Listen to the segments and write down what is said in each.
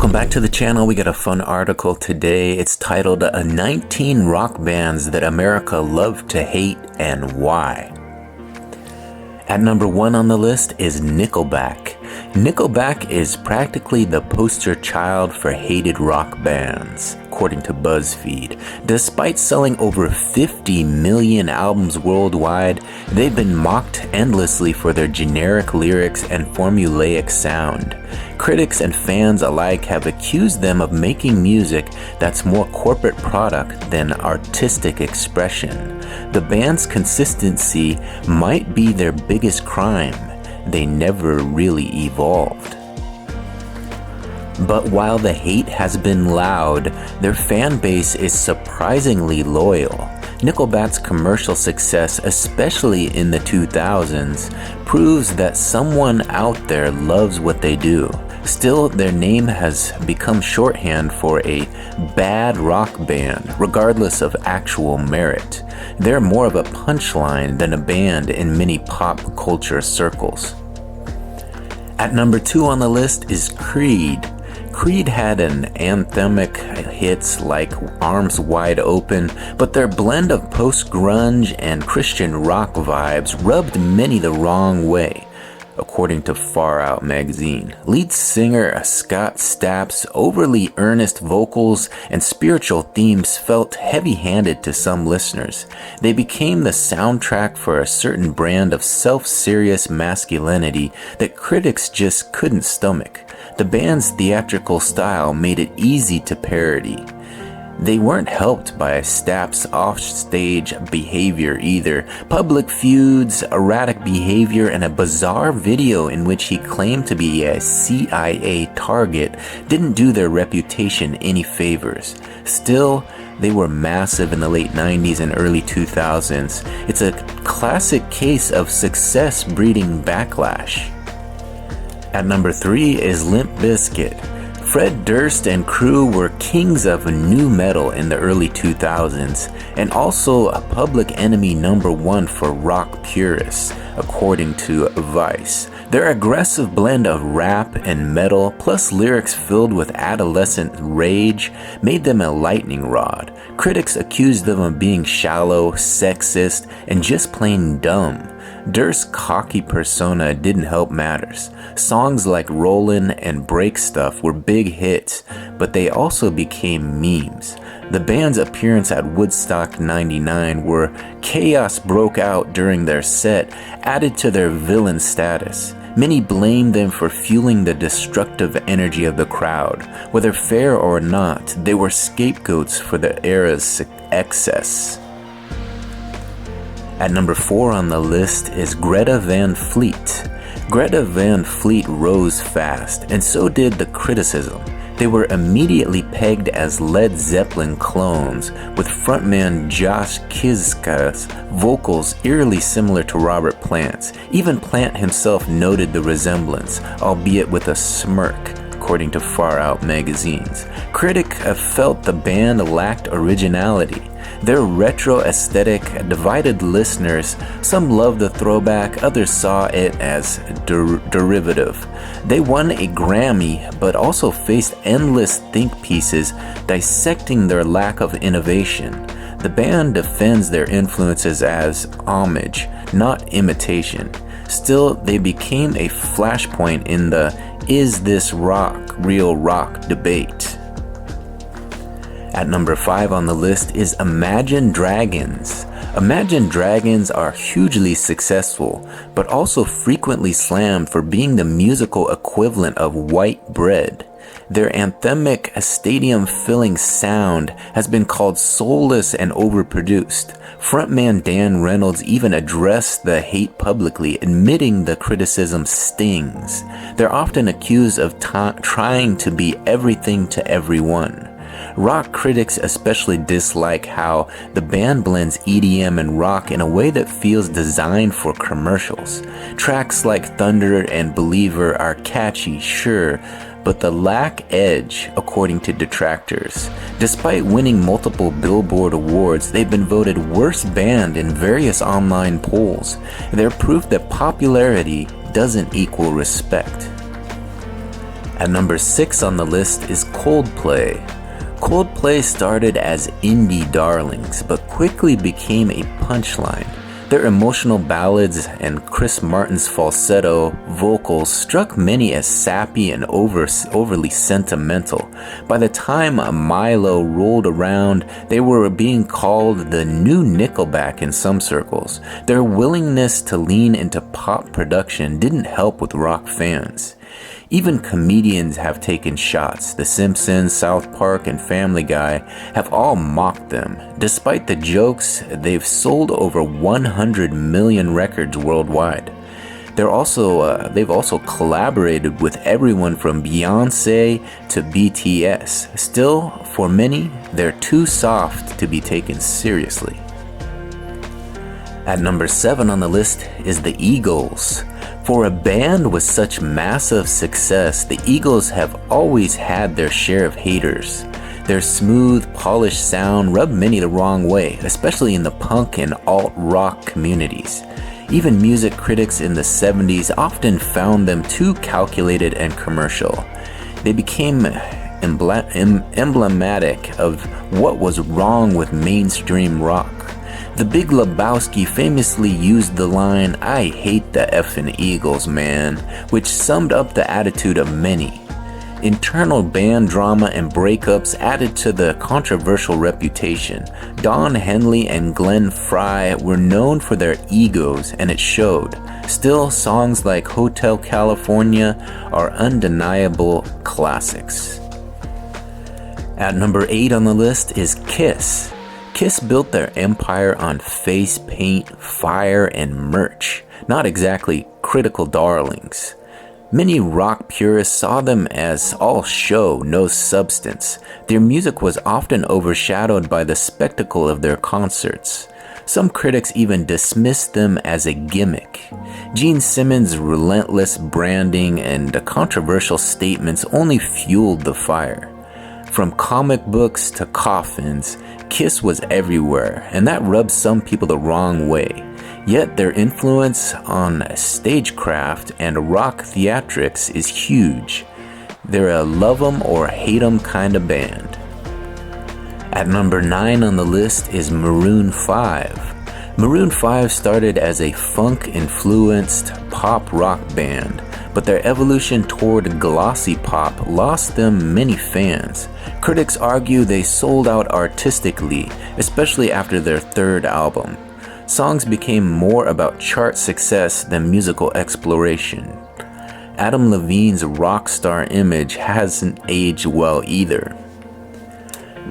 Welcome back to the channel. We got a fun article today. It's titled 19 Rock Bands That America Loved to Hate and Why. At number 1 on the list is Nickelback. Nickelback is practically the poster child for hated rock bands, according to BuzzFeed. Despite selling over 50 million albums worldwide, they've been mocked endlessly for their generic lyrics and formulaic sound. Critics and fans alike have accused them of making music that's more corporate product than artistic expression. The band's consistency might be their biggest crime. They never really evolved. But while the hate has been loud, their fan base is surprisingly loyal. Nickelback's commercial success, especially in the 2000s, proves that someone out there loves what they do. Still, their name has become shorthand for a bad rock band, regardless of actual merit. They're more of a punchline than a band in many pop culture circles. At number 2 on the list is Creed. Creed had an anthemic hits like Arms Wide Open, but their blend of post-grunge and Christian rock vibes rubbed many the wrong way, according to Far Out magazine. Lead singer Scott Stapp's overly earnest vocals and spiritual themes felt heavy-handed to some listeners. They became the soundtrack for a certain brand of self-serious masculinity that critics just couldn't stomach. The band's theatrical style made it easy to parody. They weren't helped by Stapp's offstage behavior either. Public feuds, erratic behavior, and a bizarre video in which he claimed to be a CIA target didn't do their reputation any favors. Still, they were massive in the late 90s and early 2000s. It's a classic case of success breeding backlash. At number 3 is Limp Biscuit. Fred Durst and crew were kings of nu metal in the early 2000s, and also a public enemy number 1 for rock purists, according to Vice. Their aggressive blend of rap and metal, plus lyrics filled with adolescent rage, made them a lightning rod. Critics accused them of being shallow, sexist, and just plain dumb. Durst's cocky persona didn't help matters. Songs like Rollin' and Break Stuff were big hits, but they also became memes. The band's appearance at Woodstock 99, where chaos broke out during their set, added to their villain status. Many blamed them for fueling the destructive energy of the crowd. Whether fair or not, they were scapegoats for the era's excess. At number 4 on the list is Greta Van Fleet. Greta Van Fleet rose fast, and so did the criticism. They were immediately pegged as Led Zeppelin clones, with frontman Josh Kiszka's vocals eerily similar to Robert Plant's. Even Plant himself noted the resemblance, albeit with a smirk, according to Far Out magazines. Critics have felt the band lacked originality. Their retro aesthetic divided listeners. Some loved the throwback, others saw it as derivative. They won a Grammy, but also faced endless think pieces dissecting their lack of innovation. The band defends their influences as homage, not imitation. Still, they became a flashpoint in the "is this rock real rock" debate. At number 5 on the list is Imagine Dragons. Imagine Dragons are hugely successful, but also frequently slammed for being the musical equivalent of white bread. Their anthemic, stadium-filling sound has been called soulless and overproduced. Frontman Dan Reynolds even addressed the hate publicly, admitting the criticism stings. They're often accused of trying to be everything to everyone. Rock critics especially dislike how the band blends EDM and rock in a way that feels designed for commercials. Tracks like Thunder and Believer are catchy, sure, but they lack edge, according to detractors. Despite winning multiple Billboard awards, they've been voted worst band in various online polls. They're proof that popularity doesn't equal respect. At number 6 on the list is Coldplay. Coldplay started as indie darlings, but quickly became a punchline. Their emotional ballads and Chris Martin's falsetto vocals struck many as sappy and overly sentimental. By the time Milo rolled around, they were being called the new Nickelback in some circles. Their willingness to lean into pop production didn't help with rock fans. Even comedians have taken shots. The Simpsons, South Park, and Family Guy have all mocked them. Despite the jokes, they've sold over 100 million records worldwide. They've also collaborated with everyone from Beyonce to BTS. Still, for many, they're too soft to be taken seriously. At number 7 on the list is the Eagles. For a band with such massive success, the Eagles have always had their share of haters. Their smooth, polished sound rubbed many the wrong way, especially in the punk and alt-rock communities. Even music critics in the 70s often found them too calculated and commercial. They became emblematic of what was wrong with mainstream rock. The Big Lebowski famously used the line, "I hate the effing Eagles, man," which summed up the attitude of many. Internal band drama and breakups added to the controversial reputation. Don Henley and Glenn Frey were known for their egos, and it showed. Still, songs like Hotel California are undeniable classics. At number 8 on the list is Kiss. Kiss built their empire on face paint, fire, and merch, not exactly critical darlings. Many rock purists saw them as all show, no substance. Their music was often overshadowed by the spectacle of their concerts. Some critics even dismissed them as a gimmick. Gene Simmons' relentless branding and controversial statements only fueled the fire. From comic books to coffins, Kiss was everywhere, and that rubbed some people the wrong way. Yet their influence on stagecraft and rock theatrics is huge. They're a love 'em or hate 'em kind of band. At number 9 on the list is Maroon 5. Maroon 5 started as a funk-influenced pop rock band, but their evolution toward glossy pop lost them many fans. Critics argue they sold out artistically, especially after their third album. Songs became more about chart success than musical exploration. Adam Levine's rock star image hasn't aged well either.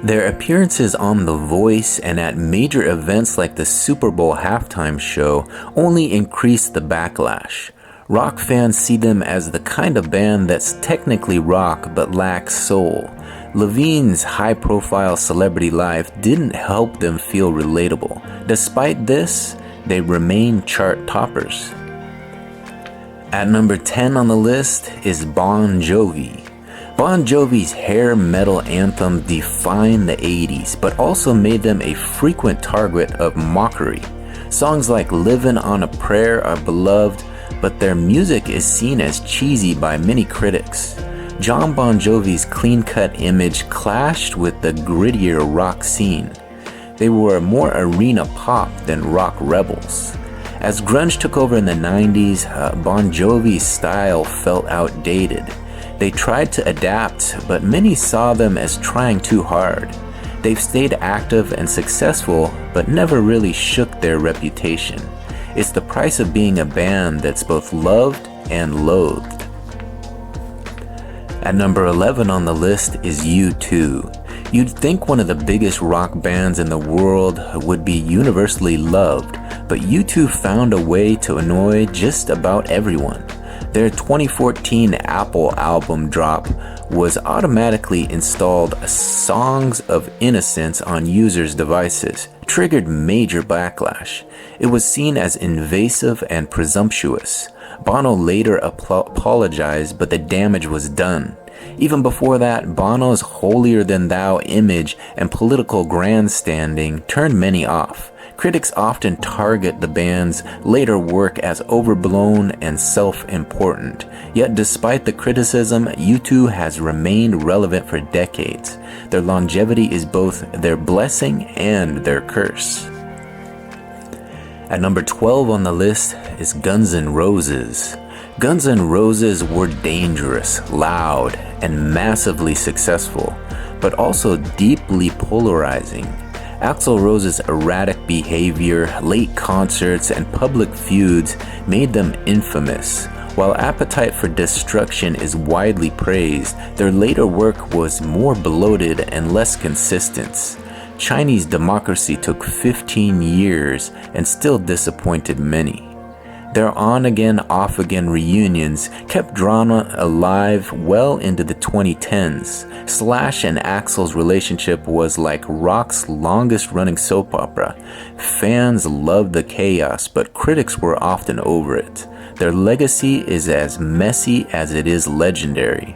Their appearances on The Voice and at major events like the Super Bowl halftime show only increased the backlash. Rock fans see them as the kind of band that's technically rock but lacks soul. Levine's high-profile celebrity life didn't help them feel relatable. Despite this, they remain chart toppers. At number 10 on the list is Bon Jovi. Bon Jovi's hair metal anthem defined the 80s, but also made them a frequent target of mockery. Songs like Livin' on a Prayer are beloved, but their music is seen as cheesy by many critics. John Bon Jovi's clean-cut image clashed with the grittier rock scene. They were more arena pop than rock rebels. As grunge took over in the 90s, Bon Jovi's style felt outdated. They tried to adapt, but many saw them as trying too hard. They've stayed active and successful, but never really shook their reputation. It's the price of being a band that's both loved and loathed. At number 11 on the list is U2. You'd think one of the biggest rock bands in the world would be universally loved, but U2 found a way to annoy just about everyone. Their 2014 Apple album drop was automatically installed Songs of Innocence on users' devices, triggered major backlash. It was seen as invasive and presumptuous. Bono later apologized, but the damage was done. Even before that, Bono's holier-than-thou image and political grandstanding turned many off. Critics often target the band's later work as overblown and self-important. Yet despite the criticism, U2 has remained relevant for decades. Their longevity is both their blessing and their curse. At number 12 on the list is Guns N' Roses. Guns N' Roses were dangerous, loud, and massively successful, but also deeply polarizing. Axl Rose's erratic behavior, late concerts, and public feuds made them infamous. While Appetite for Destruction is widely praised, their later work was more bloated and less consistent. Chinese Democracy took 15 years and still disappointed many. Their on-again, off-again reunions kept drama alive well into the 2010s. Slash and Axl's relationship was like rock's longest-running soap opera. Fans loved the chaos, but critics were often over it. Their legacy is as messy as it is legendary.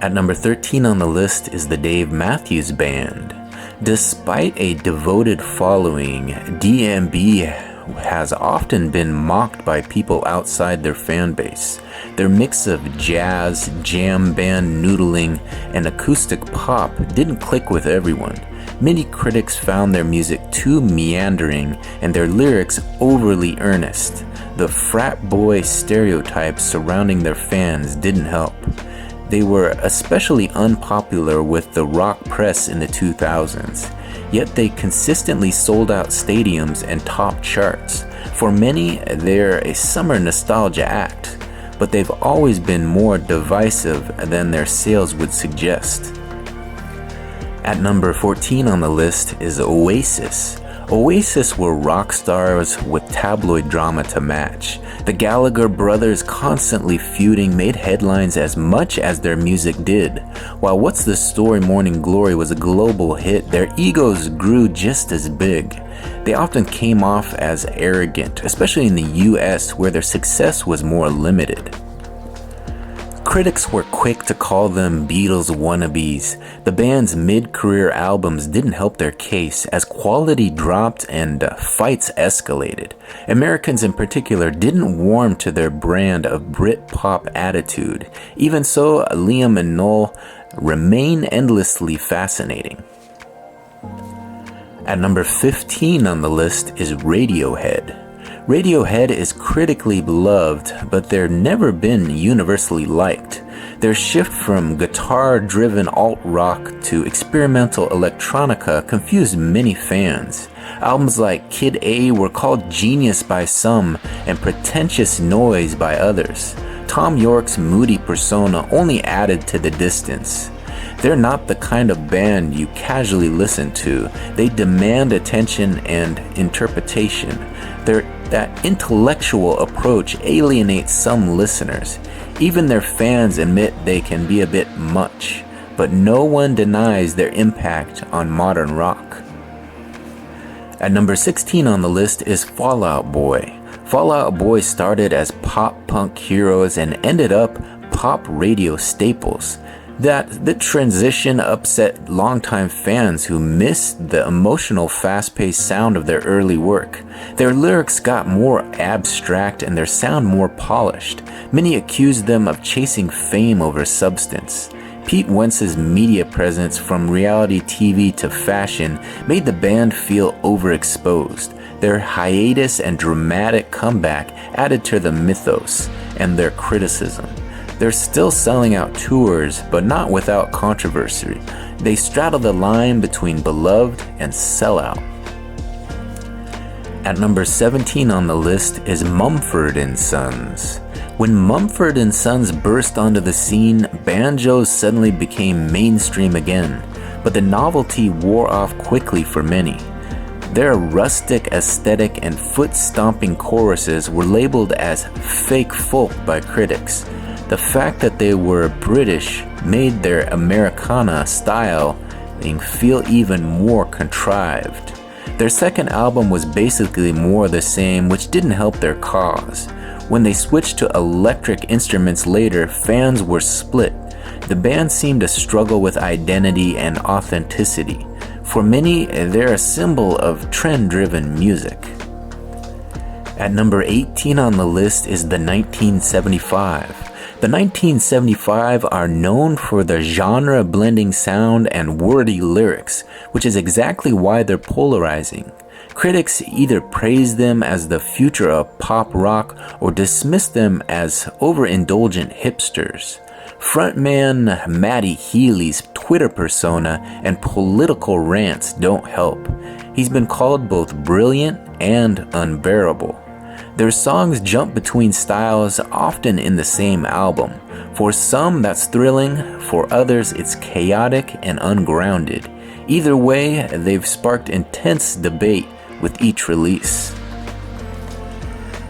At number 13 on the list is the Dave Matthews Band. Despite a devoted following, DMB has often been mocked by people outside their fan base. Their mix of jazz, jam band noodling, and acoustic pop didn't click with everyone. Many critics found their music too meandering and their lyrics overly earnest. The frat boy stereotypes surrounding their fans didn't help. They were especially unpopular with the rock press in the 2000s. Yet they consistently sold out stadiums and top charts. For many, they're a summer nostalgia act, but they've always been more divisive than their sales would suggest. At number 14 on the list is Oasis. Oasis were rock stars with tabloid drama to match. The Gallagher brothers constantly feuding made headlines as much as their music did. While What's the Story Morning Glory was a global hit, their egos grew just as big. They often came off as arrogant, especially in the US where their success was more limited. Critics were quick to call them Beatles wannabes. The band's mid-career albums didn't help their case as quality dropped and fights escalated. Americans in particular didn't warm to their brand of Brit-pop attitude. Even so, Liam and Noel remain endlessly fascinating. At number 15 on the list is Radiohead. Radiohead is critically beloved, but they've never been universally liked. Their shift from guitar-driven alt-rock to experimental electronica confused many fans. Albums like Kid A were called genius by some and pretentious noise by others. Tom York's moody persona only added to the distance. They're not the kind of band you casually listen to. They demand attention and interpretation. That intellectual approach alienates some listeners. Even their fans admit they can be a bit much, but no one denies their impact on modern rock. At number 16 on the list is Fall Out Boy. Fall Out Boy started as pop-punk heroes and ended up pop radio staples. The transition upset longtime fans who missed the emotional, fast-paced sound of their early work. Their lyrics got more abstract and their sound more polished. Many accused them of chasing fame over substance. Pete Wentz's media presence, from reality TV to fashion, made the band feel overexposed. Their hiatus and dramatic comeback added to the mythos and their criticism. They're still selling out tours, but not without controversy. They straddle the line between beloved and sellout. At number 17 on the list is Mumford Sons. When Mumford & Sons burst onto the scene, banjos suddenly became mainstream again, but the novelty wore off quickly for many. Their rustic aesthetic and foot-stomping choruses were labeled as fake folk by critics. The fact that they were British made their Americana style feel even more contrived. Their second album was basically more the same, which didn't help their cause. When they switched to electric instruments later, fans were split. The band seemed to struggle with identity and authenticity. For many, they're a symbol of trend-driven music. At number 18 on the list is the 1975. The 1975 are known for their genre-blending sound and wordy lyrics, which is exactly why they're polarizing. Critics either praise them as the future of pop rock or dismiss them as overindulgent hipsters. Frontman Matty Healy's Twitter persona and political rants don't help. He's been called both brilliant and unbearable. Their songs jump between styles, often in the same album. For some, that's thrilling. For others, it's chaotic and ungrounded. Either way, they've sparked intense debate with each release.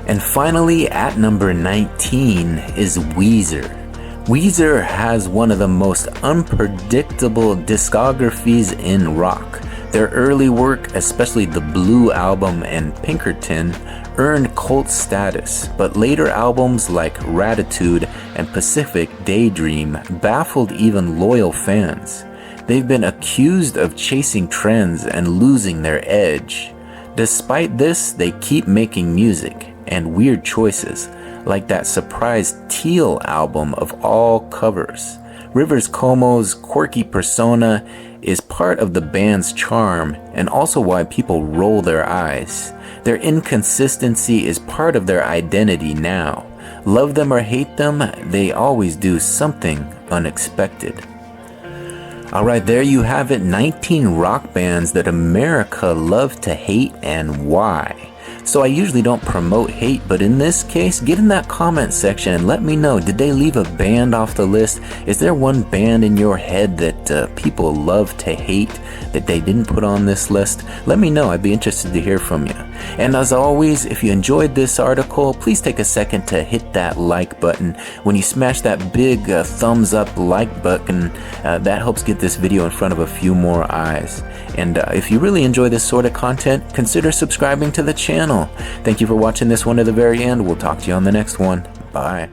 And finally, at number 19 is Weezer. Weezer has one of the most unpredictable discographies in rock. Their early work, especially the Blue album and Pinkerton, earned cult status, but later albums like Ratitude and Pacific Daydream baffled even loyal fans. They've been accused of chasing trends and losing their edge. Despite this, they keep making music and weird choices, like that surprise Teal album of all covers. Rivers Cuomo's quirky persona is part of the band's charm and also why people roll their eyes. Their inconsistency is part of their identity now. Love them or hate them, they always do something unexpected. Alright, there you have it, 19 rock bands that America loved to hate and why. So I usually don't promote hate, but in this case, get in that comment section and let me know, did they leave a band off the list? Is there one band in your head that people love to hate that they didn't put on this list? Let me know, I'd be interested to hear from you. And as always, if you enjoyed this article, please take a second to hit that like button. When you smash that big thumbs up like button, that helps get this video in front of a few more eyes. And if you really enjoy this sort of content, consider subscribing to the channel. Thank you for watching this one to the very end. We'll talk to you on the next one. Bye.